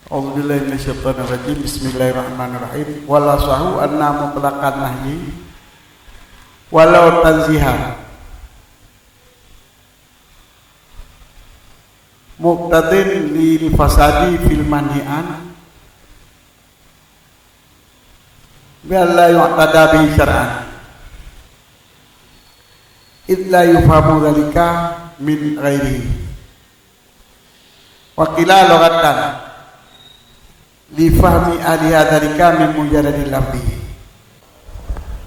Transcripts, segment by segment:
A'udzubillahi minasyaitonirrajim. Bismillahirrahmanirrahim. Wala sahu anna mutlaqan nahyi walau tanzihan muqtadin lil fasadi fil manhi'an biar la yu'tada bi syar'an id la yufhamu dzalika min ghairihi wa qila lughatan li fahmi ahli hadzalika min mujarradil lafzi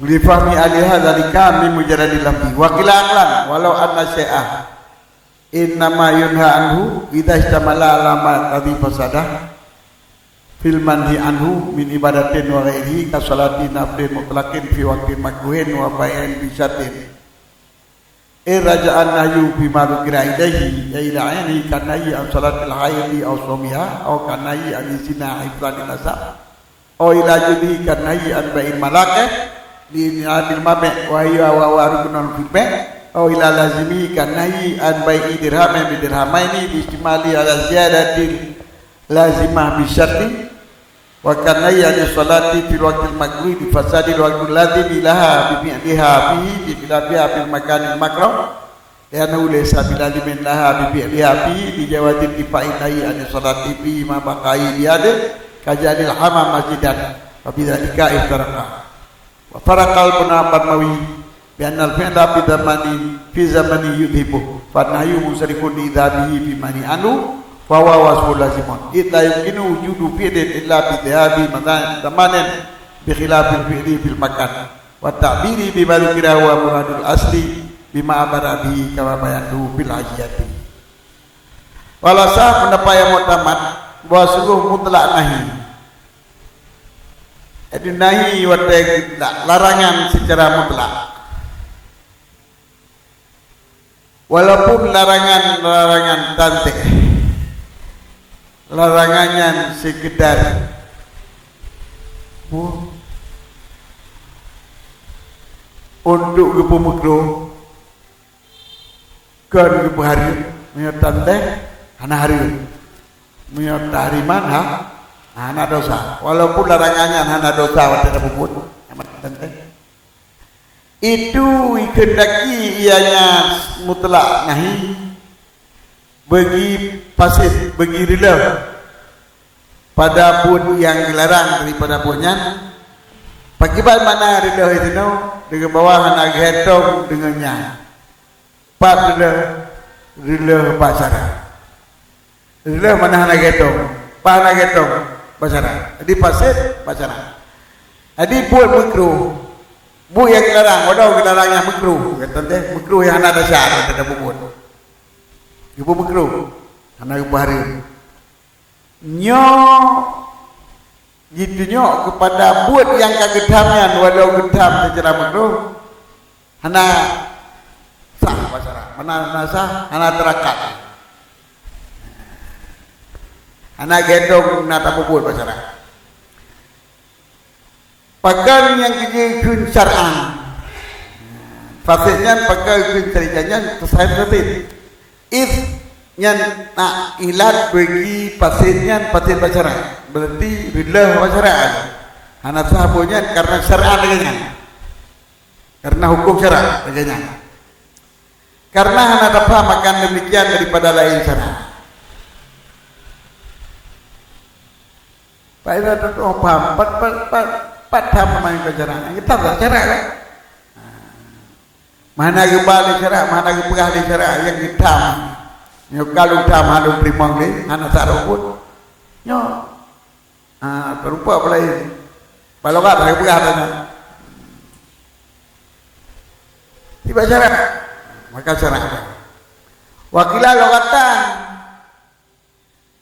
li fahmi ahli hadzalika min mujarradil lafzi wa qila aqlan walau anna syai'a innama yunha anhu idza istamala ala ma qadi fasadah fil manhi anhu min ibadatin wa ghairihi ka salati naflin mutlaqin fi waqtin makruhin wa bai'in bi syatin irja'an nahyu bima dzikra ilaihi ya ila aini kanayi an salatil haidi aw sumiha aw kanayi an zina ibadil nasab aw ila judi kanayi an bai'il malakah li adil mabe wa hiya wa warunun fi aw ila lazimi kanayi an bai'i dirhamin bi dirhamaini bi istimali ala ziyadatil lazimah bi syarti wa kanayi an salati fil waqtil makruh bi fasadil waqtil ladzi bilaha bi biha fihi bi bilaha fil makanil makruh ya laysa bilazimin laha bi biha fihi bi jawadil tifainahi an salati fi ma baqai biade kajalil hamam masjidan wa bidzalika iftaraqa wa faraqal Barmawi bi annal fi'la fi zamani yudhibu fa nahyu musrifun idhabihi bi mani anu wa huwa wasful lazimun illa yumkinu wujudu fi'lin illa bi dhahabi zamanin bi khilafil fi'li fil makan wa ta'biri bi dzikra wa muradul asli bima abara bi kama bayanu bil hajiyati wala sah pendapat yang mutamad bahwa sungguh mutlak nahi jadi nahi wa larangan secara mutlak walaupun larangan tantik larangannya sekedar untuk gepu makruh kan gepu hari menyertan teh hana hari menyertariman hana dosa walaupun larangannya hana dosa wadana bubut itu dikendaki ianya mutlak nahi bagi pasif, bagi rela pada pun yang dilarang daripada punyan pakibat mana rela itu dengan bawah anak getong dengannya pak rela pasara rela mana anak getong pak anak getong pasara jadi pasif pasara jadi buat makruh bu yang dilarang wadah dilarangnya makruh kata teh makruh yang ada syarat ada bubut ibu makruh anak bahari nyo gitu nyo kepada buat yang kagedhamnya walau gedham secara makruh hana sah pasara mana sah hana terakat hana gendong nata bubur pasara pakan yang kejun syar'an fasidnya pakai kejun ceritanya tersain tertib nyan nak ilat bagi pasirnya pasir pacaran berarti rillah pacaran hana sahabunya karena syar'an dengannya karena hukum syar'an dengannya karena hana dapat makan demikian daripada lain syar'an Pak Ira tu paham pat main pacaran kita tak syar'an kan mana kembali syar'an mana kembali syar'an yang hitam nyo kalau dah malu primang ni anak saruput nyo berupa pelai kalau kat hari pegah tiba cara maka cara wakilah lokatan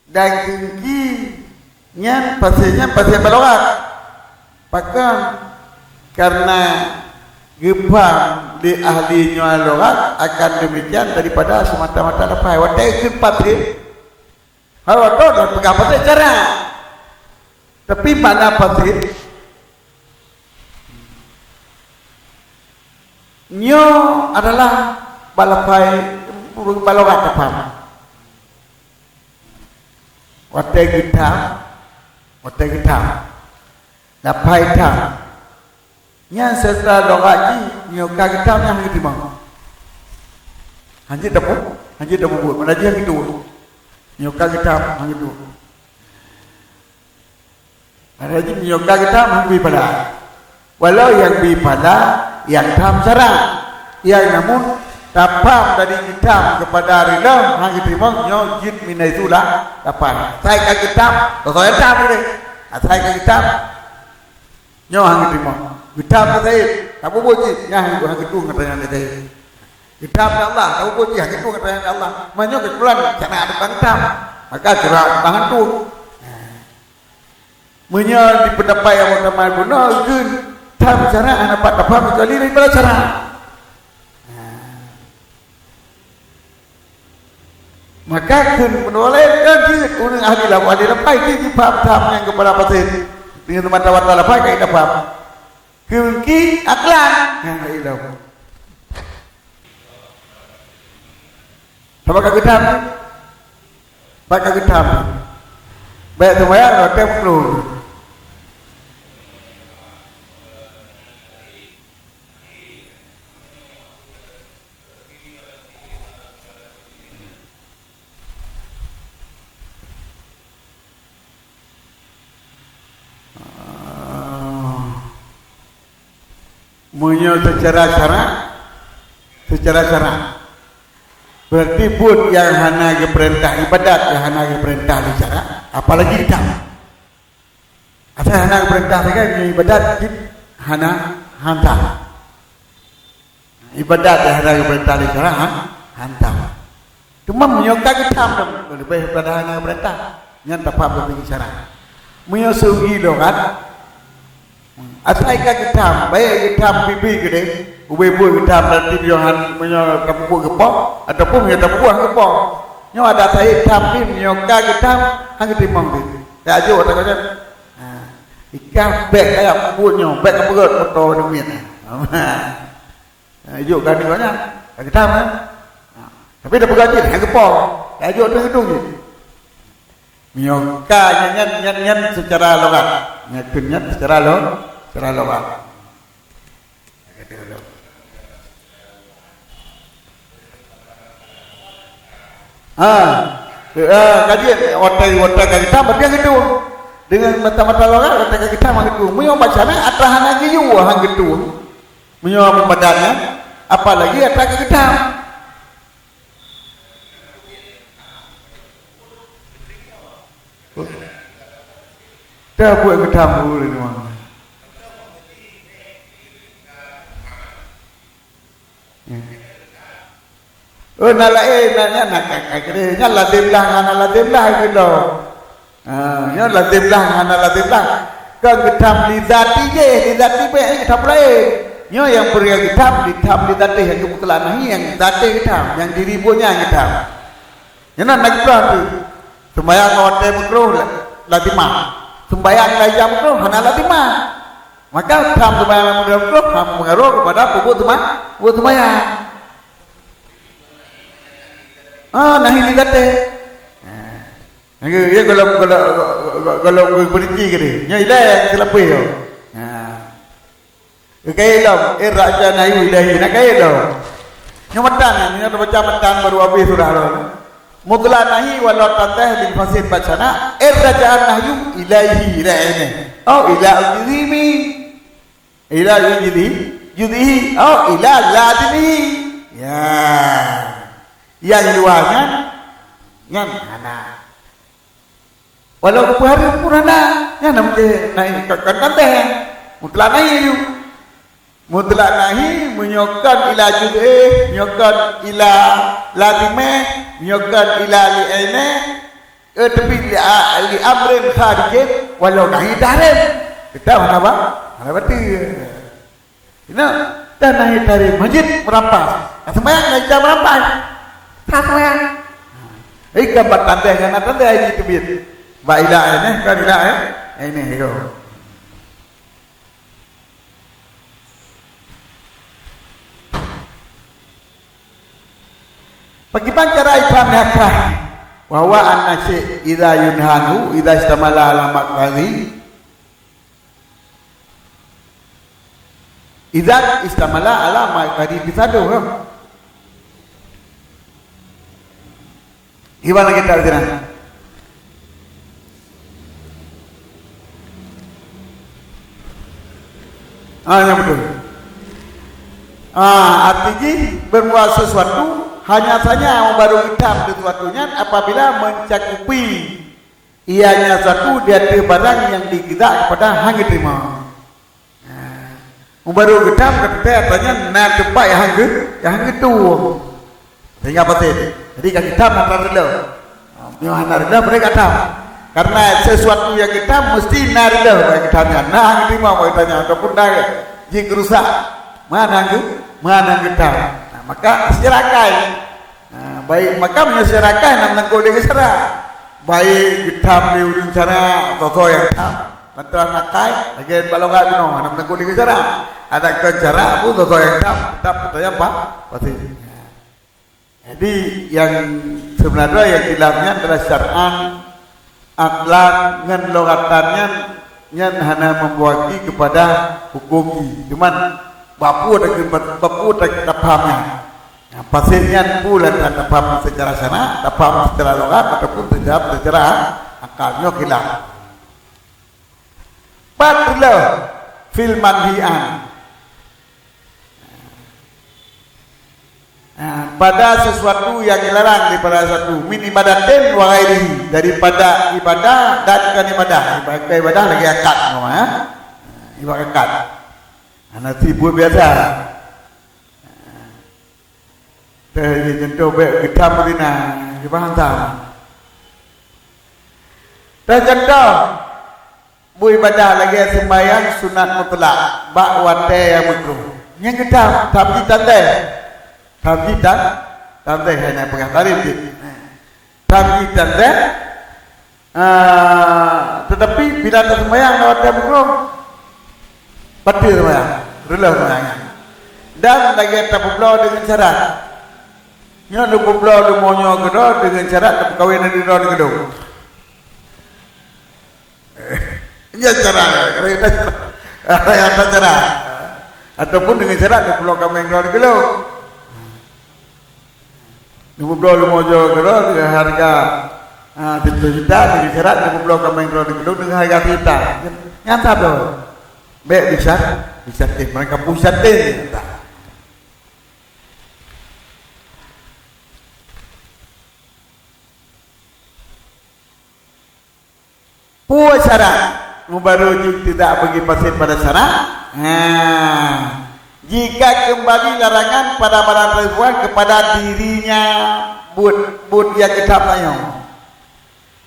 dan kengki nyan pasirnya pasir belokat pakan karena gempam di ahlinya logat akan demikian daripada semata-mata lepas wadah ikut patri hawa tu dah pegang patri cara tapi mana patri nyo adalah balapai balogat apa wadah kita hotel kita dapat kita nya serta doaji nyoka kita yang itu bang hanji dapu buat mana dia gitu nyoka kita yang itu ada je nyoka kita mangbi pada walau yang bi pada yang tam cara yang namun dapat dari kitab kepada rida hang diterima nyo jid minai itulah dapat sai ka kitab to saya tam ni sai ka kitab nyo hang diterima kitab sai tabu boji yang hang itu katanya tadi kitab Allah tabu boji hang itu katanya Allah manyo ke bulan cara ada kitab maka curah tangan tu menyo di pendapat yang utama guna gun tam cara anak dapat kecuali daripada cara maka kun menoleh kan kita unang ahli lapai kita paham tam yang kepada pasir dengan teman tawat lapai kita paham kunki aklan yang hidup sama kita pakai kita baik semuanya hotel perlu menyo secara cara berarti pun yang hana ke perintah ibadat yang hana ke perintah bicara apalagi kita ada hana ke perintah kan ibadat hana hantar ibadat yang hana ke perintah bicara hantar cuma menyoka kita lebih pada hana ke perintah yang tepat berbicara menyo sugi dokat asai ka kitab baik kitab bibi gede ubu kitab nanti Yohan menyo kapu gepok ataupun ya tapu gepok nyo ada sai kitab nyo ka kitab hang timong bi ya ajo ta kan ikah bek kayak punyo bek keperut moto demit ajo kan ni banyak kitab tapi dah pegaji hang gepok ya ajo tu gedung ni nyo ka nyan secara logat nyan secara logat kajian otak kita berarti gitu dengan mata-mata logat otak kita mah gitu menyo bacana atahan lagi yu hang gitu menyo pembadana apalagi otak kita dah buat ketambul ini mah nala nak kira nyala dimlah gitu nyala dimlah kan kitab lidati be kitab lain nyo yang beri kitab lidati yang kebetulan yang dati kitab yang diribunya kitab nyana nak berarti sembahyang hotel makruh latimah sembahyang lajam makruh hana latimah maka tam sembahyang makruh ham mengaruh kepada pokok sembahyang nahi ligate ya kalau berhenti gini nya ilah kelapai yo kailam raja nahi ilahi nak kailam nya matan nya baca matan baru habis surah lo mudla nahi walau tatah bil fasid bacana raja nahyu ilahi ilaine ila al-jizimi ila yudhi ila ladimi ya yang luarnya yang hana walau hari purana yang namanya naik kan teh mutlak nahi menyokan ila judhe menyokan ila ladime menyokan ila li'ine tapi li amrin kharijin walau nahi darim kita mana bang mana berarti ini dan nahi dari masjid merampas semayang naik jam merampas semayang gambar tanda yang ada ini kebit bailah ini kan ilah ini yo bagaimana cara Islam nakah wa huwa anna syai' idza yunhanu idza istamala ala maqdari idza istamala ala maqdari bisadu gimana kita artinya? Yang betul. Artinya berbuat sesuatu hanya saja baru hitam sesuatunya apabila mencakupi ianya satu dia barang yang dikira kepada hang terima. Baru hitam ketika katanya nak tepat yang itu. Sehingga apa sih? Jadi kan hitam antara dulu. Yang dulu mereka tahu. Karena sesuatu yang hitam mesti narida mereka tanya. Nah terima mereka tanya ataupun dah jika rusak mana hitam. Nah, maka serakai. Nah, baik maka menyerakai nak menangkau dengan cara baik hitam di ujung cara toto yang hitam. Mantra nakai lagi balong gak bino nak menangkau dengan cara ada cara pun toto yang hitam. Tetap katanya apa? Pasti. Jadi yang sebenarnya yang dilakukan adalah syar'an aklan ngan logatannya nyan hanya membuati kepada hukum. Cuman bapu ada pahamnya. Nah, pasiennya pula tak paham secara sana, tak paham secara logat ataupun secara akalnya hilang. Padahal fil manhi'an. Pada sesuatu yang dilarang daripada satu min ibadatin wa ghairihi daripada ibadah dan bukan ibadah ibadah lagi akad namanya ibadah akad anak tibu biasa dari contoh kita Madinah di Bahanta dan contoh bu ibadah lagi sembahyang sunat mutlak bak wate yang makruh yang kita tapi tanda tapi tanda hanya pengantarin tapi tanda tetapi bila tersembahyang lewat dia berkurung pati sembahyang relah sembahyang dan lagi terpublau dengan syarat nya terpublau demonyo kedo dengan syarat perkawinan di dalam kedo ini cara ada cara ataupun dengan syarat terpublau kami yang di kedo Nublo lumojo kero dengan harga 1 juta dengan syarat nublo kami kero dengan harga kita. Nyata dong. Baik bisa mereka pusat deh. Puas syarat mubarujuk tidak bagi pasien pada syarat. Jika kembali larangan pada barang tersebut kepada dirinya bud yang kitab tanya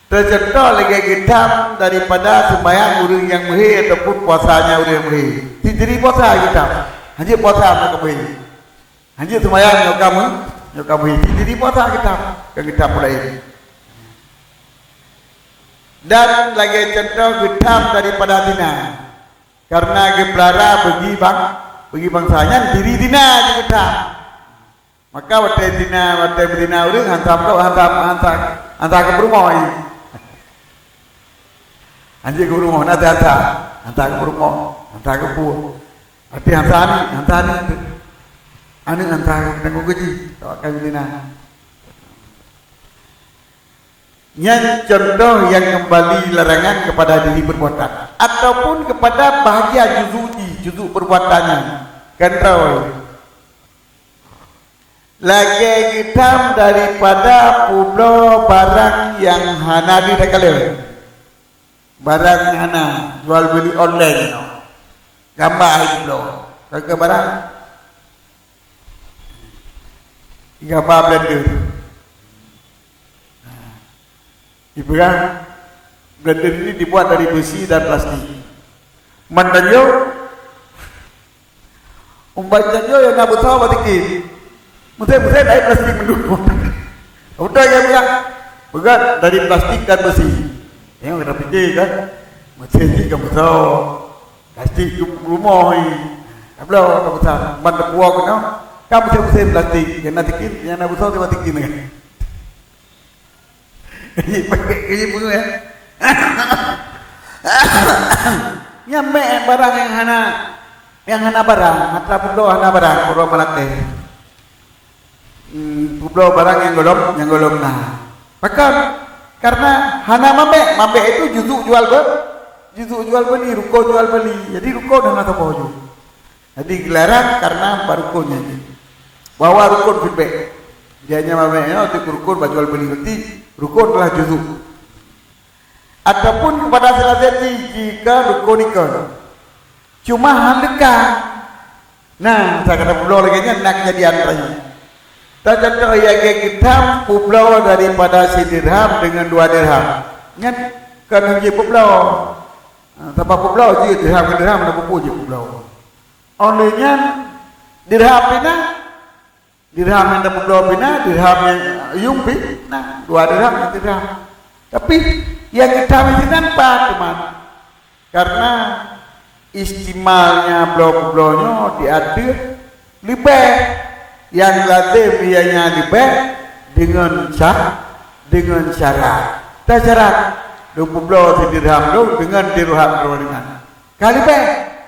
tercontoh lagi kitab daripada sembahyang orang yang muhi ataupun puasanya orang yang muhi diri puasa kitab hanya puasa mereka muhi hanya sembahyang yang kamu diri puasa kitab mulai dan lagi contoh kitab daripada dina karena gebelara bagi bangsanya diri dina juga maka wate dina urang hantar ke rumah ini anjir ke rumah nanti hantar ke rumah hantar ke puak hati hantar anu hantar ke tengok gaji tawakan dina yang contoh yang kembali larangan kepada diri perbuatan ataupun kepada bahagia juzuk perbuatannya kan tahu lagi hitam daripada pulau barang yang hana di dekale barang hana jual beli online gambar pulau ke barang gambar blender blender ini dibuat dari besi dan plastik. Mandanyo, umbajanyo yang nak tahu batikin. Mungkin dari plastik mendukung. Udah ya biar, bukan dari plastik dan besi. Yang kita fikir kan, mesti kamu tahu plastik rumah ini. Kalau kamu tahu, mandan buah kena, kamu mesti plastik. Yang nak tikin, yang nak tahu batikin kan. Kerja pun ya. Nyampe barang yang hana barang, hatra pulau hana barang, pulau Malate. Pulau barang yang golong nah. Bahkan karena hana mambe itu jual beli, ruko jual beli. Jadi ruko dah nak tahu. Jadi gelaran karena barukonya. Bawa rukun feedback. Dianya mamenya untuk rukun jual beli berarti rukun telah juzuk. Ataupun kepada selatih jika rukun ikon. Cuma handekah. Nah, saya kata pulau lagi nak jadi antaranya. Tak contoh yang kita pulau daripada si dirham dengan 2 dirham. Ingat kan hanya pulau. Tanpa pulau je dirham ke dirham nak pupu je pulau. Olehnya dirham pina, dirham yang dapat pulau pina, dirham yang yumpi, nah 2 dirham yang dirham. Tapi yang kita mesti nampak teman, karena istimalnya pulau-pulaunya diatur lebih, yang latih biayanya lebih dengan syarat. Tak syarat 20 pulau dirham dulu dengan dirham dengan kali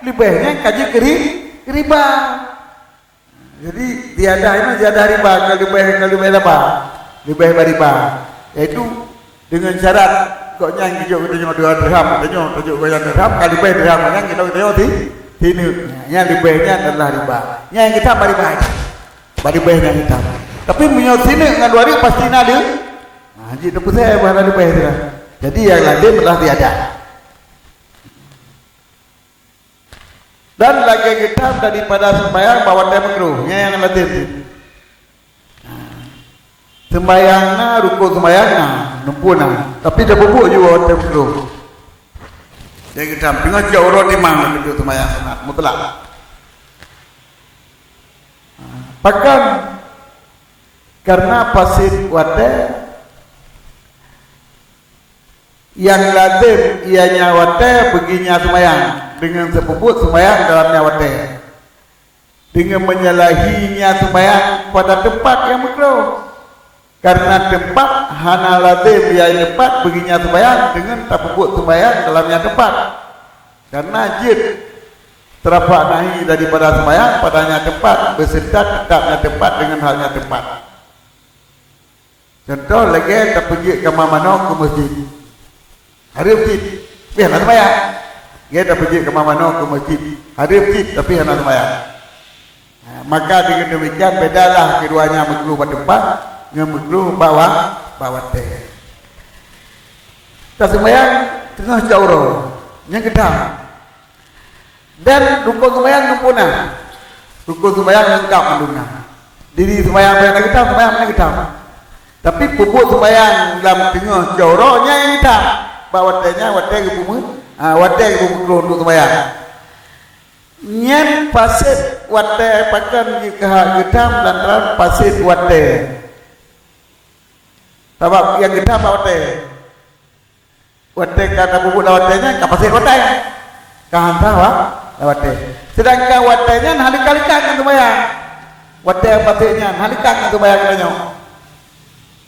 lebihnya kaji riba. Jadi tiada riba kalau lebih apa? Lebih riba. Yaitu dengan syarat kok yang hijau kita 2 dirham, tunjuk kau yang dirham kali lebih dirham yang kita tengok di sini. Yang lebihnya adalah riba. Yang kita riba. Riba yang kita. Tapi menyot sini dengan 2 ribu pasti ada. Nah, jadi tu saya bahan riba itu. Jadi yang lain telah tiada. Dan lagi kita daripada sembahyang bawa makruhnya yang lain. Sembahyangna rukun sembahyangna numpuna, tapi dah bubuk juga makruh. Jadi kita pingat jauh orang di mana itu sembahyang sunat mutlak. Bahkan karena pasir wate yang lazim ianya wate beginya sembahyang dengan sebubut sembahyang dalamnya wate dengan menyalahinya sembahyang pada tempat yang makruh, karena tempat hana lazim ianya tempat beginya sembahyang dengan sebubut sembahyang dalamnya tempat, karena jid terdapat nahi daripada sembahyang padanya tempat beserta tetapnya tempat dengan halnya tempat. Contoh lagi tak pergi ke mana ke masjid. Hari masjid, biarlah sembahyang. Dia dah pergi ke mana ke masjid. Hari masjid, tapi hendak sembahyang. Maka dengan demikian bedalah keduanya makruh pada tempat dengan makruh bawa teh. Tak sembahyang tengah jauh, yang kedam. Dan rukun sembahyang sempurna. Rukun sembahyang lengkap mandungnya. Diri sembahyang yang kedam, sembahyang yang kedam. Tapi pupuk sembahyang dalam tengah jauhnya yang kedam. Bawa tehnya, wateh ke bumi, wateh ke bumi untuk sembahyang. Nyen pasir wateh pakan jika gedam dan terang pasir wateh. Sebab yang gedam wateh. Wateh kata bubuk watehnya ke pasir wateh. Kahantah wateh. Sedangkan watehnya halik-halikan untuk sembahyang. Wateh pasirnya halikan untuk sembahyang katanya.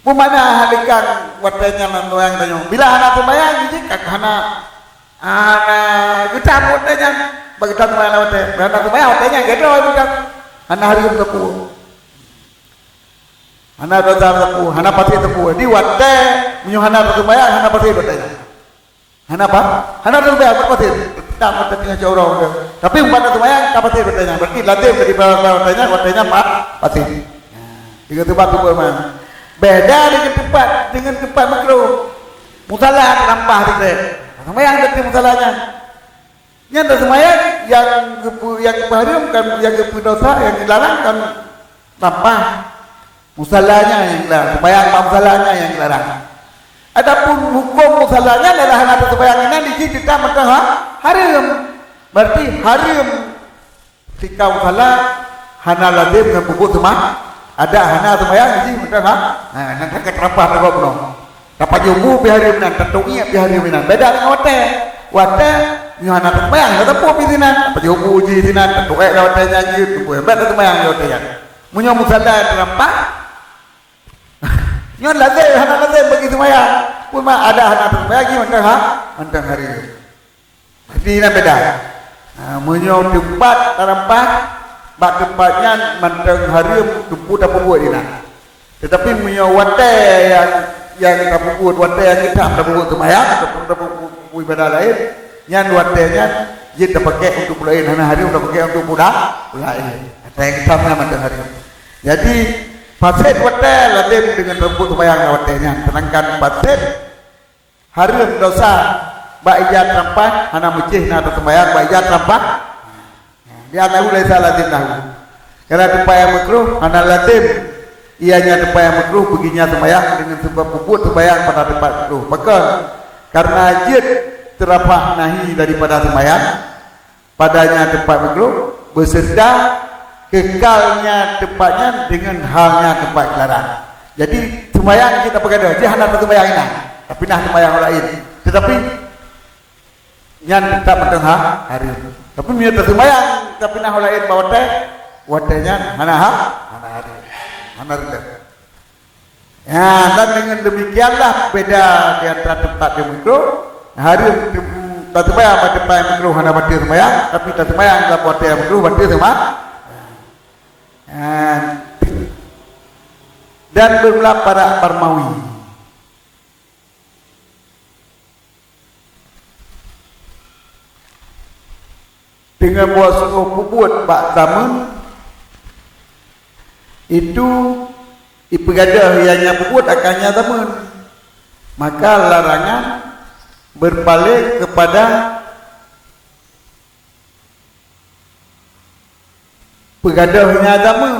Pemana halikan watanya nandoang tanya. Bila anak sembahyang ini kakana anak gedam watanya bagi tak sembahyang watanya. Anak sembahyang watanya gitu bukan. Anak hari tepu. Anak dosa tepu, anak pasti tepu. Di wateh menyuh anak sembahyang, anak pasti watanya. Anak apa? Anak sembahyang pasti. Tak mata tengah jauh. Tapi umpama sembahyang tak pasti watanya. Berarti latih dari bawah watanya pasti. Tiga tempat tu mana? Beda dengan tempat makruh. Musalah terlampah kita. Sembahyang detik musalahnya. Nyata sembahyang yang keharimkan, yang kedosa, yang dilarang kan tampah. Musalahnya yang dilarang. Sembahyang musalahnya yang dilarang. Adapun hukum musalahnya adalah hanya sembahyang ini kita mentah harim. Berarti harim ketika musalah hana lazim dengan bubuk semah. Ada hana sembahyang ini betul ha? Nah, nak keterapah tak benar. Dapat jumu biharim nan, tentunya biharim nan. Beda dengan wate. Wate ni hana sembahyang, tak apa pisinan. Dapat jumu uji sinan, tentunya watenya gitu. Beda sembahyang wate ya. Munyo musalla terapah. Nyon lazim, hana lazim bagi sembahyang. Pun mah ada hana sembahyang lagi mantang hari. Jadi ini beda. Menyo tempat tarampat, bak tempatnya mantang hari tumpu tak buat ini. Tetapi menyo wate yang tak buat wate yang kita tak buat sembahyang ataupun tak buat ibadah lain, nyan watenya dia tak pakai untuk lain, hana hari tak pakai untuk lain. Ada yang kita mantang hari. Jadi fasid wate lazim dengan rambut sembahyang watenya. Sedangkan fasid harum dosa bak ijat rampas hana mucih na sembahyang bak ijat rampas dia tahu laisa lazim tahu. Karena tempat yang makruh hana lazim ianya tempat yang makruh baginya sembahyang dengan sebab puput sembahyang pada tempat makruh. Maka karena jid terdapat nahi daripada sembahyang padanya tempat makruh beserta kekalnya tempatnya dengan halnya tempat larang. Jadi sembahyang kita berkata dia hendak sembahyang ini tapi nah sembahyang lain. Tetapi nyan tetap bertengah hari. Tapi dia sembahyang tapi nah lain bawa teh watenya hana hari. Hana rendah. Ya, dan dengan demikianlah beda di antara tempat yang makruh. Hari tak sembahyang pada tempat yang makruh hana batil sembahyang, tapi tak sembahyang pada tempat yang makruh batil sembahyang. Dan bermula para Barmawi dengan buat suruh puput bak tamun itu ipegadah ianya puput akannya tamun, maka larangan berpaling kepada pegadahnya tamun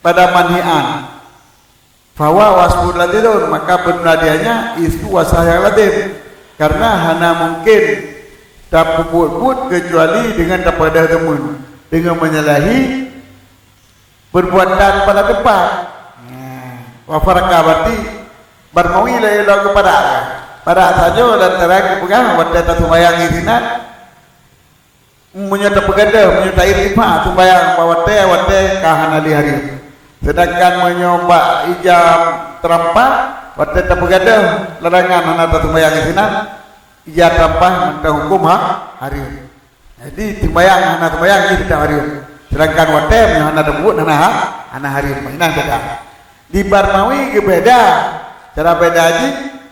pada manian bahwa wasbud ladilun, maka penadiannya itu wasah yang ladin karena hana mungkin tak puput kecuali dengan kepada temun dengan menyalahi perbuatan pada tempat. Wafaraka berarti Barmawi lah kepada pada saja dan terang pegang pada sembahyang izinat menyata pegada menyata irifah sembahyang wate kahana di hari. Sedangkan menyoba ijam terampak wate tak pegada larangan hana sembahyang izinat ijam terampak mentang hukum hari. Jadi sembahyang hana sembahyang ini tidak hari. Sedangkan wate hana debut hana hari. Mainan beda. Di Barmawi beda. Cara beda aja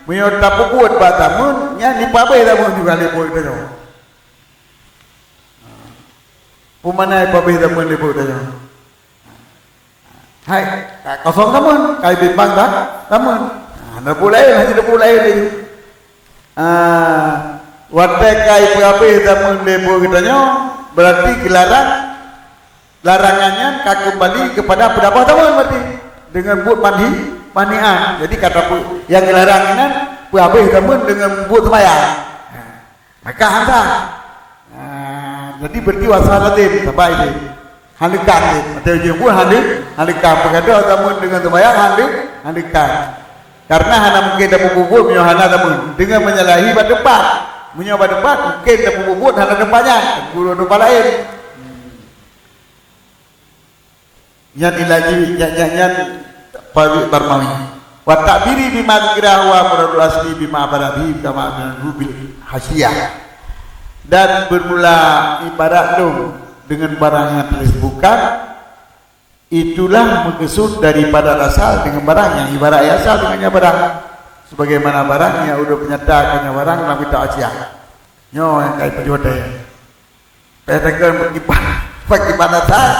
menyota puput batamun nya di pabe tamun juga lepo itu. Pumana pabe tamun lepo itu. Hai, kosong tamun, kai bimbang dah tamun. Anda pulai hanya pulai ini. Wate kai pabe tamun lepo kitanya berarti larangannya kembali kepada pendapat tamun berarti dengan buat mandian. Jadi kata yang dilarang ini habis temun dengan buat sembahyang. Maka anda jadi berarti wasalatin sebab ini halikan ni atau jumpa halikan berkata temun dengan sembahyang halikan karena hana mungkin dapat bubut punya hana temun dengan menyalahi pada tempat punya pada tempat mungkin dapat bubut hana tempatnya guru tempat lain yang ilaji yang Barmawi wa ta'biri bima kira wa muradul asli bima barabi kama bil hasiyah dan bermula ibarat dong dengan barang yang tulis bukan itulah maksud daripada asal dengan barang yang ibarat asal dengannya barang sebagaimana barang yang udah menyatakannya barang dalam kita hasiyah nyo yang kait penjodoh pedagang bagaimana tak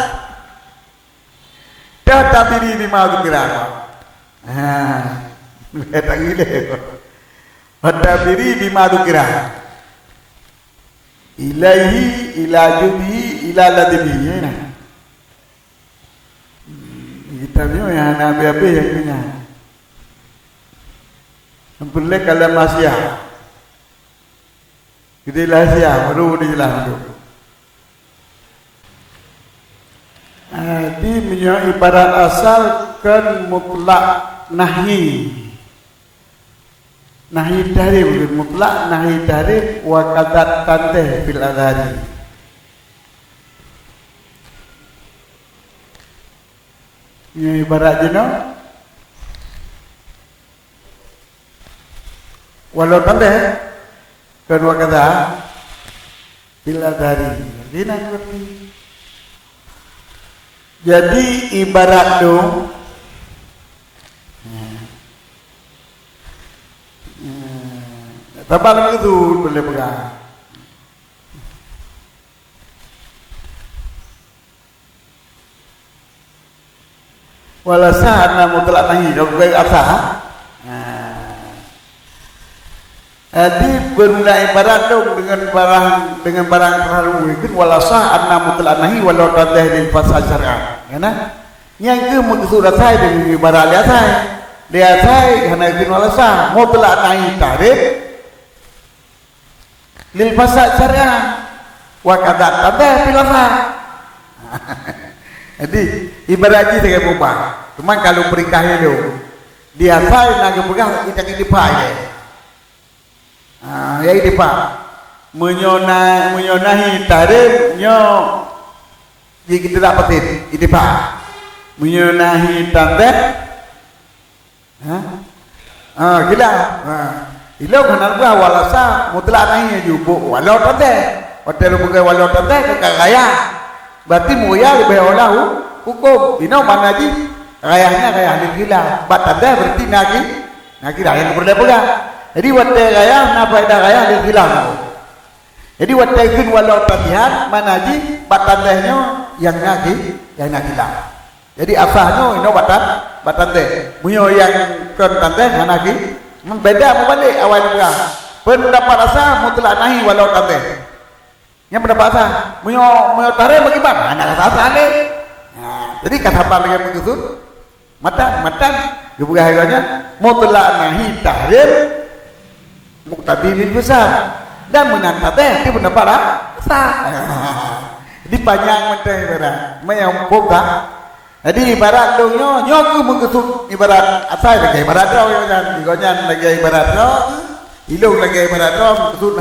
tabiri bima dzikra. Eta gile. Tabiri bima dzikra. Ilahi ila judi ila ladbi. Kita ni yang nabi yang punya. Boleh kalau masih. Kita lahsia baru dijelaskan. Di menyo ibarat asal kan mutlak nahi dari mutlak nahi dari wa qadat tanteh bil adhari ini ibarat jenak walau tanda kan wakada bila dari dina ngerti. Jadi ibarat dong tabal itu boleh pegang. Wala sah na mutlak nahi kalau baik asah. Jadi benda ibarat dong dengan barang terharu itu wala sah anna mutlak nahi walau tadah di fasal syar'a. Karena yang ke maksud saya dengan ibarat dia saya karena itu wala sah mutlak nahi tarif lil fasal syar'a wa kadza tadah filasa. Jadi ibaratnya dengan mubah. Cuma kalau berikah itu dia saya nak pegang kita dipakai. Ya ini pak menyonahi tarif nyo jika kita dapatin ini pak menyonahi tanda gila ilo kenal gua walasa mutlak nahi jubu walau tanda hotel bukan walau tanda kekaya berarti muya lebih olah hukum ino mana ji kayahnya kayah gila bat tanda berarti nagi yang berbeda. Jadi watai gaya na faedah gaya dia hilang. Jadi watai kun walau tabihat manaji batandehnya yang nagi hilang. Jadi asahnya ino batandeh. Munyo yang kon tandeh nagi beda membalik awal mula. Pendapat asah mutlak nahi walau tandeh. Yang pendapat asah munyo tarik bagaimana? Anak asah ni. Jadi kata apa lagi begitu? Matan dibuka harganya mutlak nahi tahrim muktadilin besar dan menantate itu pendapat besar. Jadi panjang macam ibarat menyambung tak. Jadi ibarat dongnya nyoku mengesuk ibarat asal lagi ibarat dong yang digonyan lagi ibarat dong ilung lagi ibarat dong mengesuk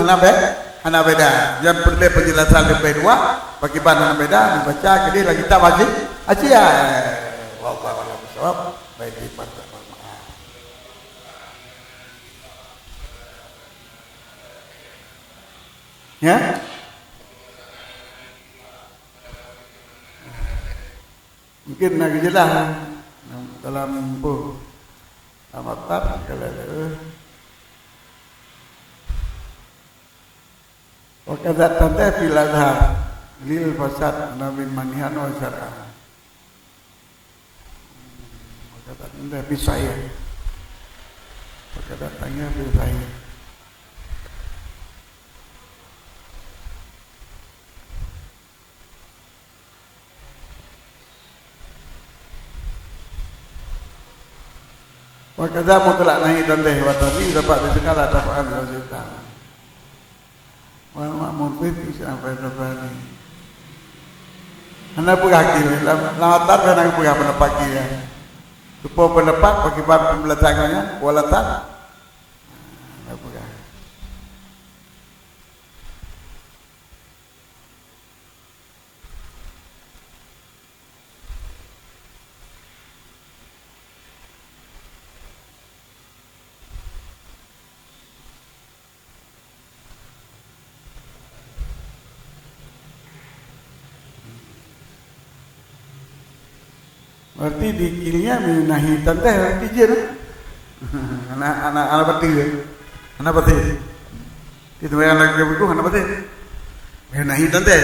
hana beda. Yang perlu penjelasan lebih dua bagi bahan beda dibaca jadi lagi kita wajib aja. Wallahu a'lam bishawab. Baik dibaca. Ya, mungkin nak jelas dalam buku amatan kalau wakazat tanda filazhar lil fasad nabi manihan wa syar'a wakazat tanda bisaya wakazat tanya bisaya. Wakadha mutlak nahi tandeh wa tadi dapat segala dafa'an rasulullah wa ma'mun fi sampai rabani anda berhakil lamatar dan aku berpendapat dia supaya pendapat bagi bab pembelajarannya walatan berarti dikirinya menahi tanda berarti je anak berarti itu yang lagi begitu anak berarti menahi tanda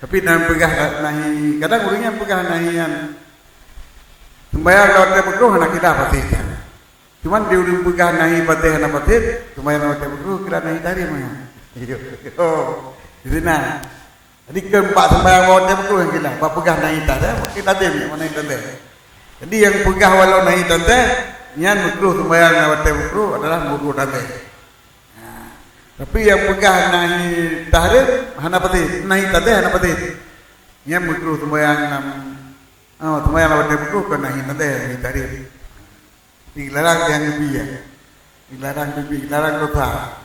tapi dalam pegah nahi kadang orangnya pegah nahian sembayang kalau dia begitu anak kita berarti cuman dia udah pegah nahi berarti anak berarti sembayang kalau dia begitu kira nahi tadi mana jadi nah jadi keempat sembayang kalau dia begitu yang kita pegah nahi tanda kita dia mana tanda. Jadi yang pegah walau nahi tante, nyan makruh sembahyang nawate makruh adalah makruh tante. Tapi yang pegah nahi tahrim hana pati, nahi tante hana pati. Nyan makruh sembahyang sembahyang nawate makruh kan nahi tante nahi tahrim. Dilarang yang lebih ya, dilarang dosa.